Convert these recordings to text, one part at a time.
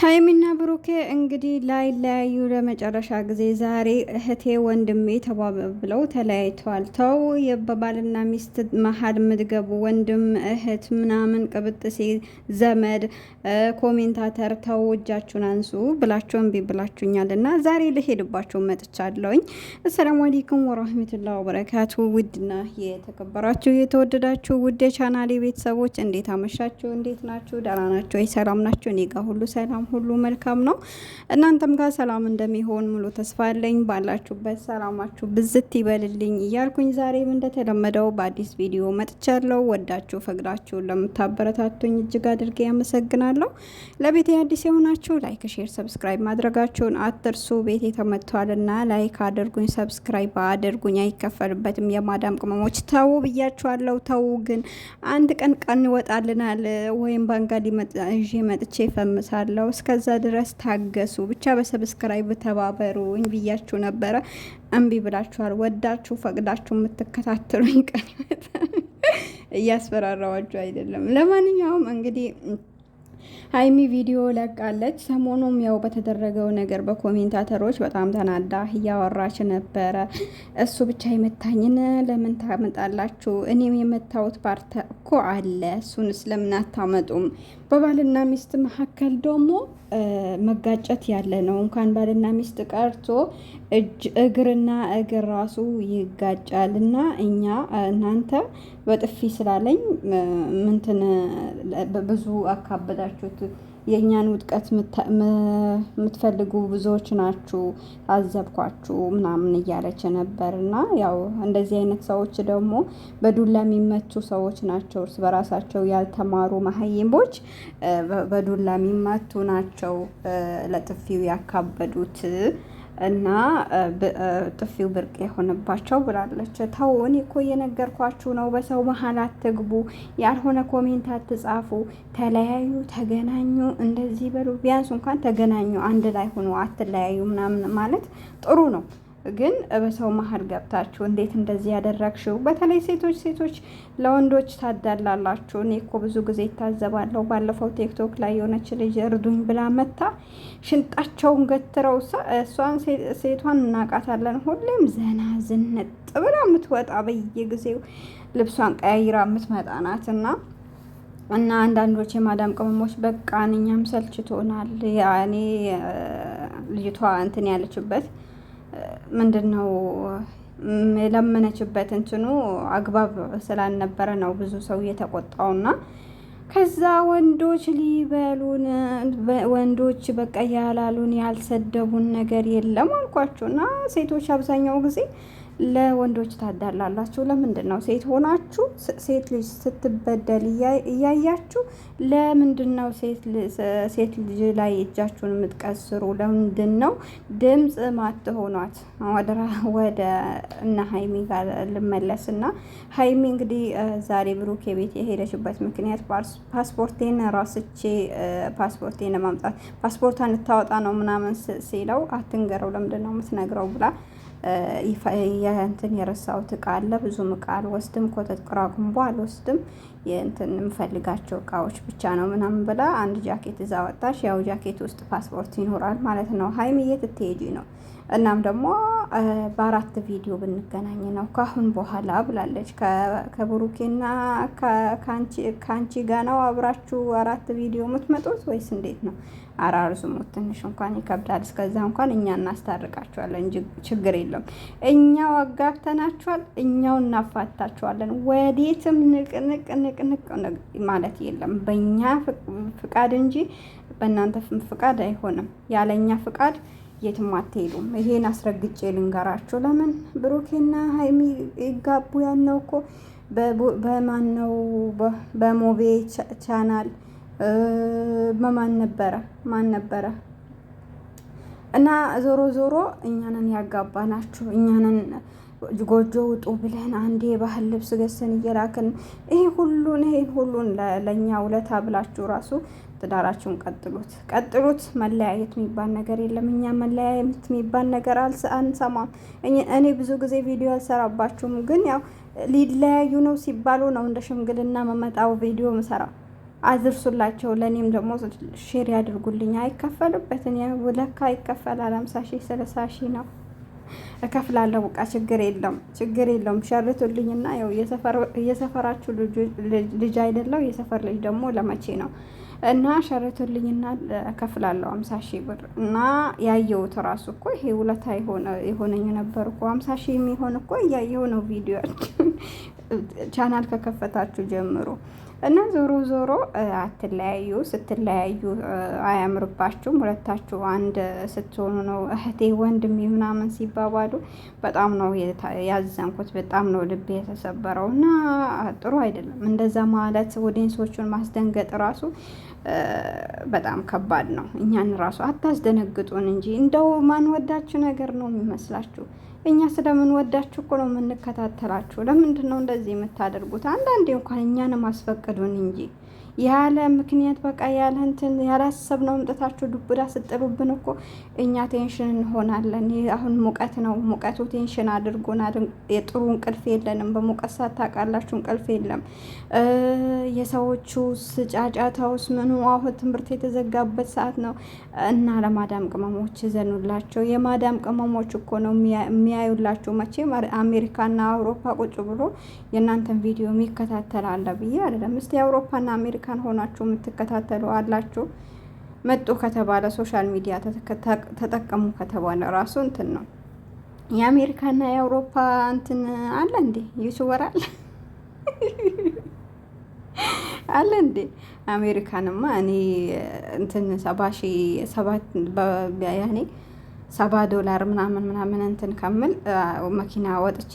ሀይሚና ብሩኬ እንግዲህ ላይለያዩ ለመጨረሻ ጊዜ ዛሬ እህቴ ወንድሜ ተባብለው ተለያይተዋል። ተው በባልና ሚስት መሀል የምትገቡ ወንድም እህት ምናምን ቅብጥሴ ዘመድ ኮሜንታተር ተው እጃችሁን አንሱ ብላችሁ እምቢ ብላችሁኛል እና ዛሬ ልሄድባችሁ መጥቻለሁኝ። አሰላሙ አለይኩም ወራህመቱላሂ ወበረካቱ። ውድና የተከበራችሁ የተወደዳችሁ ውድ የቻናሌ ቤተሰቦች እንዴት አመሻችሁ? እንዴት ናችሁ? ደህና ናችሁ? ሰላም ናችሁ? እኔ ጋር ሁሉ ሰላም ሁሉ መልካም ነው። እናንተም ጋር ሰላም እንደሚሆን ሙሉ ተስፋ አለኝ። ባላችሁበት ሰላማችሁ ብዝት ይበልልኝ እያልኩኝ ዛሬም እንደተለመደው በአዲስ ቪዲዮ መጥቻለሁ። ወዳችሁ ፈቅዳችሁ ለምታበረታቱኝ እጅግ አድርጌ ያመሰግናለሁ። ለቤቴ አዲስ የሆናችሁ ላይክ፣ ሼር፣ ሰብስክራይብ ማድረጋችሁን አትርሱ። ቤቴ ተመቷልና ላይክ አድርጉኝ፣ ሰብስክራይብ አድርጉኝ። አይከፈልበትም። የማዳም ቅመሞች ተው ብያችኋለሁ። ተው ግን አንድ ቀን ይወጣልናል ወይም ባንጋሊ ይዤ መጥቼ ፈምሳለሁ። እስከዛ ድረስ ታገሱ። ብቻ በሰብስክራይብ ተባበሩኝ ብያችሁ ነበረ። እምቢ ብላችኋል። ወዳችሁ ፈቅዳችሁ የምትከታተሉኝ ቀን እያስፈራራዋችሁ አይደለም። ለማንኛውም እንግዲህ ሀይሚ ቪዲዮ ለቃለች። ሰሞኑም ያው በተደረገው ነገር በኮሜንታተሮች በጣም ተናዳ እያወራች ነበረ። እሱ ብቻ የመታኝን ለምን ታመጣላችሁ? እኔም የመታወት ፓርት እኮ አለ። እሱንስ ለምን አታመጡም? በባልና ሚስት መካከል ደግሞ መጋጨት ያለ ነው። እንኳን ባልና ሚስት ቀርቶ እግርና እግር ራሱ ይጋጫል። እና እኛ እናንተ በጥፊ ስላለኝ ምንትን ብዙ አካበዳችሁት። የእኛን ውድቀት የምትፈልጉ ብዙዎች ናችሁ፣ አዘብኳችሁ ምናምን እያለች ነበር። እና ያው እንደዚህ አይነት ሰዎች ደግሞ በዱላ የሚመቱ ሰዎች ናቸው። እርስ በራሳቸው ያልተማሩ መሀይሞች በዱላ የሚመቱ ናቸው ለጥፊው ያካበዱት እና ጥፊው ብርቅ የሆነባቸው ብላለች። ተው እኔ እኮ እየነገርኳችሁ ነው። በሰው መሀል አትግቡ፣ ያልሆነ ኮሜንት አትጻፉ። ተለያዩ፣ ተገናኙ፣ እንደዚህ በሉ። ቢያንስ እንኳን ተገናኙ፣ አንድ ላይ ሆኖ አትለያዩ ምናምን ማለት ጥሩ ነው። ግን በሰው መሀል ገብታችሁ እንዴት እንደዚህ ያደረግሽው? በተለይ ሴቶች ለወንዶች ታዳላላችሁ። እኔ እኮ ብዙ ጊዜ ይታዘባለሁ። ባለፈው ቲክቶክ ላይ የሆነች ልጅ እርዱኝ ብላ መታ ሽንጣቸውን ገትረው እሷን ሴቷን እናቃታለን። ሁሌም ዘና ዝንጥ ብላ የምትወጣ በየጊዜው ልብሷን ቀያይራ የምትመጣ ናት እና አንዳንዶች የማዳም ቅመሞች በቃ እኛም ሰልችቶናል። ያኔ ልጅቷ እንትን ያለችበት ምንድነው የለመነችበት እንትኑ አግባብ ስላልነበረ ነው ብዙ ሰው የተቆጣውና ከዛ ወንዶች ሊበሉን ወንዶች በቃ ያላሉን ያልሰደቡን ነገር የለም አልኳችሁና ሴቶች አብዛኛው ጊዜ ለወንዶች ታዳላላችሁ። ለምንድን ነው ሴት ሆናችሁ ሴት ልጅ ስትበደል እያያችሁ ለምንድን ነው ሴት ልጅ ላይ እጃችሁን የምትቀስሩ? ለምንድን ነው ድምፅ ማትሆኗት? ወደ እነ ሀይሚ ጋር ልመለስና ሀይሚ እንግዲህ ዛሬ ብሩክ ቤት የሄደችበት ምክንያት ፓስፖርቴን ራስቼ ፓስፖርቴን ለማምጣት ፓስፖርቷን ልታወጣ ነው ምናምን ሲለው አትንገረው፣ ለምንድን ነው የምትነግረው ብላ የእንትን የረሳሁት እቃ አለ። ብዙም እቃ አልወስድም፣ ኮተት ቅራቁምቦ አልወስድም፣ የእንትን የምፈልጋቸው እቃዎች ብቻ ነው ምናምን ብላ አንድ ጃኬት እዛ ወጣች። ያው ጃኬት ውስጥ ፓስፖርት ይኖራል ማለት ነው። ሀይሚዬ ትትሄጂ ነው። እናም ደግሞ በ4 ቪዲዮ ብንገናኝ ነው ካሁን በኋላ ብላለች። ከብሩኬና ከአንቺ ጋር ነው አብራችሁ 4 ቪዲዮ የምትመጡት ወይስ እንዴት ነው? አራርዙሙት ትንሽ እንኳን ይከብዳል። እስከዛ እንኳን እኛ እናስታርቃችኋለን እንጂ ችግር የለም። እኛው አጋብተናችኋል፣ እኛው እናፋታችኋለን። ወዴትም ንቅ ማለት የለም። በእኛ ፍቃድ እንጂ በእናንተ ፍቃድ አይሆንም። ያለኛ ፍቃድ የትም አትሄዱም። ይሄን አስረግጬ ልንገራችሁ። ለምን ብሩኬና ሀይሚ ይጋቡ ያልነው እኮ በማን ነው? በሞቤ ቻናል ማን ነበረ? እና ዞሮ እኛንን ያጋባናችሁ እኛንን ጎጆ ውጡ ብለን አንዴ የባህል ልብስ ገዝተን እየላክን ይሄ ሁሉን ለእኛ ውለታ ብላችሁ ራሱ ትዳራችሁን ቀጥሉት። መለያየት የሚባል ነገር የለም። እኛ መለያየት የሚባል ነገር አንሰማም። እኔ ብዙ ጊዜ ቪዲዮ አልሰራባችሁም፣ ግን ያው ሊለያዩ ነው ሲባሉ ነው እንደ ሽምግልና መመጣው ቪዲዮ ምሰራ አድርሱላቸው። ለእኔም ደግሞ ሼር ያድርጉልኝ። አይከፈልበትን ለካ ይከፈላል። 50 ሺህ 60 ሺህ ነው እከፍላለሁ። በቃ ችግር የለም ሸርቱልኝና ያው የሰፈራችሁ ልጅ አይደለው የሰፈር ልጅ ደግሞ ለመቼ ነው እና ሸርቱልኝና እከፍላለሁ 50 ሺህ ብር እና ያየሁት ራሱ እኮ ይሄ ውለታ የሆነኝ ነበር እኮ 50 ሺህ የሚሆን እኮ እያየሁ ነው ቪዲዮ ቻናል ከከፈታችሁ ጀምሮ እና ዞሮ አትለያዩ። ስትለያዩ አያምርባችሁም። ሁለታችሁ አንድ ስትሆኑ ነው እህቴ ወንድሜ ምናምን ሲባባሉ በጣም ነው ያዘንኩት። በጣም ነው ልቤ የተሰበረው እና ጥሩ አይደለም እንደዛ ማለት። ኦዲየንሶቹን ማስደንገጥ ራሱ በጣም ከባድ ነው። እኛን ራሱ አታስደነግጡን እንጂ እንደው ማንወዳችሁ ነገር ነው የሚመስላችሁ። እኛ ስለምንወዳችሁ እኮ ነው የምንከታተላችሁ። ለምንድን ነው እንደዚህ የምታደርጉት? አንዳንዴ እንኳን እኛንም አስፈቅዱን እንጂ ያለ ምክንያት በቃ ያለ እንትን ያላሰብነው አምጥታችሁ ዱብዳ ስጥሉብን እኮ እኛ ቴንሽን እንሆናለን። አሁን ሙቀት ነው፣ ሙቀቱ ቴንሽን አድርጎናል። የጥሩ እንቅልፍ የለንም። በሙቀት ሰዓት ታውቃላችሁ እንቅልፍ የለም። የሰዎቹ ጫጫታውስ ምኑ አሁን ትምህርት የተዘጋበት ሰዓት ነው እና ለማዳም ቅመሞች ዘኑላቸው። የማዳም ቅመሞች እኮ ነው የሚያዩላችሁ። መቼም አሜሪካና አውሮፓ ቁጭ ብሎ የእናንተን ቪዲዮ የሚከታተል አለ ብዬ አይደለም። እስቲ አውሮፓና አሜሪካን ሆናችሁ የምትከታተሉ አላችሁ። መጡ ከተባለ ሶሻል ሚዲያ ተጠቀሙ ከተባለ ራሱ እንትን ነው። የአሜሪካና የአውሮፓ እንትን አለ እንዴ? ዩቲዩበር አለ እንዴ? አሜሪካንማ እኔ እንትን 70 ዶላር ምናምን እንትን ከምል መኪና ወጥቼ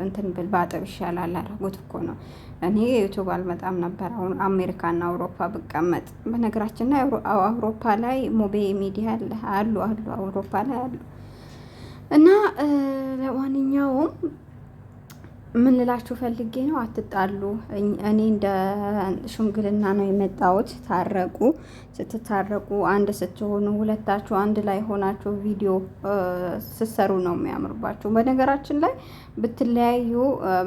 እንትን ብል ባጠብ ይሻላል። አረጉት እኮ ነው። እኔ ዩቱብ አልመጣም ነበር። አሁን አሜሪካና አውሮፓ ብቀመጥ። በነገራችን ላይ አውሮፓ ላይ ሞቤ ሚዲያ አሉ አውሮፓ ላይ አሉ። እና ለማንኛውም ምን ልላችሁ ፈልጌ ነው፣ አትጣሉ። እኔ እንደ ሽምግልና ነው የመጣሁት። ታረቁ። ስትታረቁ አንድ ስትሆኑ ሁለታችሁ አንድ ላይ ሆናችሁ ቪዲዮ ስትሰሩ ነው የሚያምርባችሁ። በነገራችን ላይ ብትለያዩ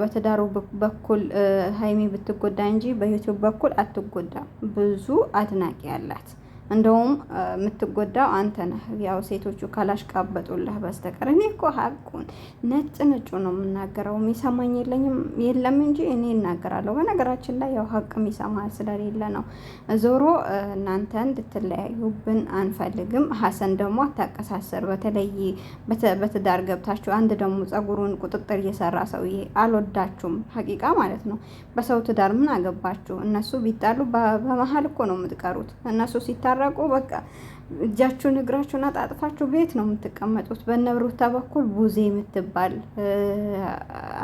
በትዳሩ በኩል ሀይሚ ብትጎዳ እንጂ በዩቲዩብ በኩል አትጎዳም። ብዙ አድናቂ ያላት እንደውም የምትጎዳው አንተ ነህ። ያው ሴቶቹ ካላሽቃበጡልህ በስተቀር። እኔ እኮ ሀቁን ነጭ ነው የምናገረው። የሚሰማኝ የለም እንጂ እኔ እናገራለሁ። በነገራችን ላይ ያው ሀቅ የሚሰማ ስለሌለ ነው። ዞሮ እናንተ እንድትለያዩብን አንፈልግም። ሀሰን ደግሞ አታቀሳሰር። በተለይ በትዳር ገብታችሁ አንድ ደግሞ ጸጉሩን ቁጥጥር እየሰራ ሰውዬ አልወዳችሁም። ሀቂቃ ማለት ነው። በሰው ትዳር ምን አገባችሁ? እነሱ ቢጣሉ በመሀል እኮ ነው የምትቀሩት። እነሱ ሲታረቁ በቃ እጃችሁን እግራችሁን አጣጥፋችሁ ቤት ነው የምትቀመጡት። በነብሩታ በኩል ቡዜ የምትባል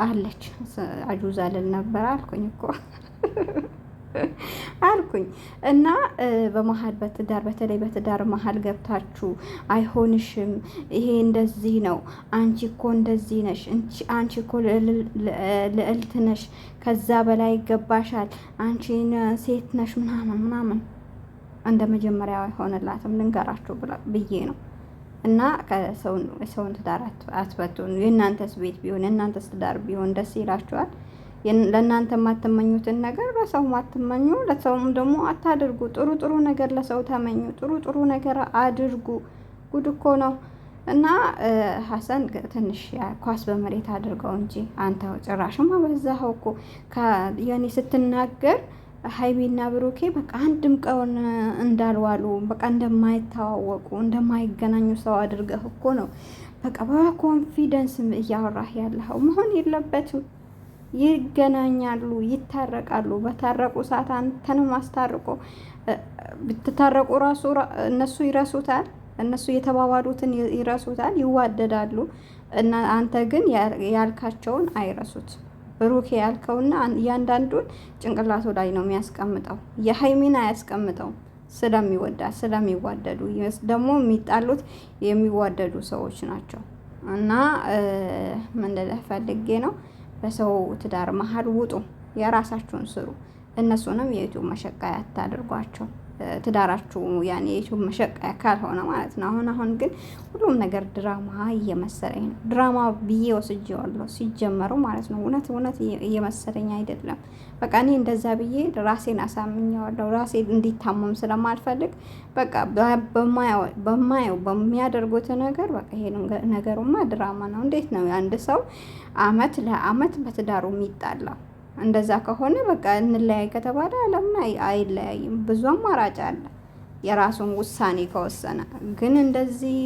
አለች። አጁዛ ልል ነበር አልኩኝ እኮ አልኩኝ። እና በመሀል በትዳር በተለይ በትዳር መሀል ገብታችሁ አይሆንሽም፣ ይሄ እንደዚህ ነው፣ አንቺ እኮ እንደዚህ ነሽ፣ አንቺ እኮ ልዕልት ነሽ፣ ከዛ በላይ ይገባሻል፣ አንቺ ሴት ነሽ ምናምን እንደ መጀመሪያ አይሆንላትም። ልንገራችሁ ብዬ ነው። እና ከሰውን ትዳር አትበቱን። የእናንተስ ቤት ቢሆን የእናንተስ ትዳር ቢሆን ደስ ይላችኋል? ለእናንተ የማትመኙትን ነገር ለሰው ማትመኙ፣ ለሰውም ደግሞ አታድርጉ። ጥሩ ነገር ለሰው ተመኙ፣ ጥሩ ነገር አድርጉ። ጉድ እኮ ነው። እና ሀሰን ትንሽ ኳስ በመሬት አድርገው እንጂ አንተ ጭራሽማ በዛኸው እኮ የኔ ስትናገር ሀይሚና ብሩኬ በቃ አንድም ቀን እንዳልዋሉ በቃ እንደማይተዋወቁ እንደማይገናኙ ሰው አድርገህ እኮ ነው በቃ በኮንፊደንስ እያወራህ ያለኸው። መሆን የለበትም። ይገናኛሉ፣ ይታረቃሉ። በታረቁ ሰዓት አንተንም አስታርቆ ብትታረቁ ራሱ እነሱ ይረሱታል። እነሱ የተባባሉትን ይረሱታል፣ ይዋደዳሉ። እና አንተ ግን ያልካቸውን አይረሱት። ብሩኬ ያልከውና እያንዳንዱን ጭንቅላቱ ላይ ነው የሚያስቀምጠው። የሀይሚን አያስቀምጠው ስለሚዋደዱ ደግሞ የሚጣሉት የሚዋደዱ ሰዎች ናቸው። እና ምን ልልህ ፈልጌ ነው፣ በሰው ትዳር መሀል ውጡ፣ የራሳችሁን ስሩ። እነሱንም የዩቲዩብ መሸቃያ አታድርጓቸው። ትዳራችሁ ያኔ የዩቲዩብ መሸቀያ ካልሆነ ማለት ነው። አሁን ግን ሁሉም ነገር ድራማ እየመሰለኝ ነው። ድራማ ብዬ ወስጄዋለሁ ሲጀመሩ ማለት ነው። እውነት እየመሰለኝ አይደለም። በቃ እኔ እንደዛ ብዬ ራሴን አሳምኘዋለሁ። ራሴ እንዲታመም ስለማልፈልግ በቃ በማየው በሚያደርጉት ነገር በቃ ይሄ ነገሩማ ድራማ ነው። እንዴት ነው አንድ ሰው አመት ለአመት በትዳሩ የሚጣላው? እንደዛ ከሆነ በቃ እንለያይ ከተባለ ለምን አይለያይም? ብዙ አማራጭ አለ የራሱን ውሳኔ ከወሰነ። ግን እንደዚህ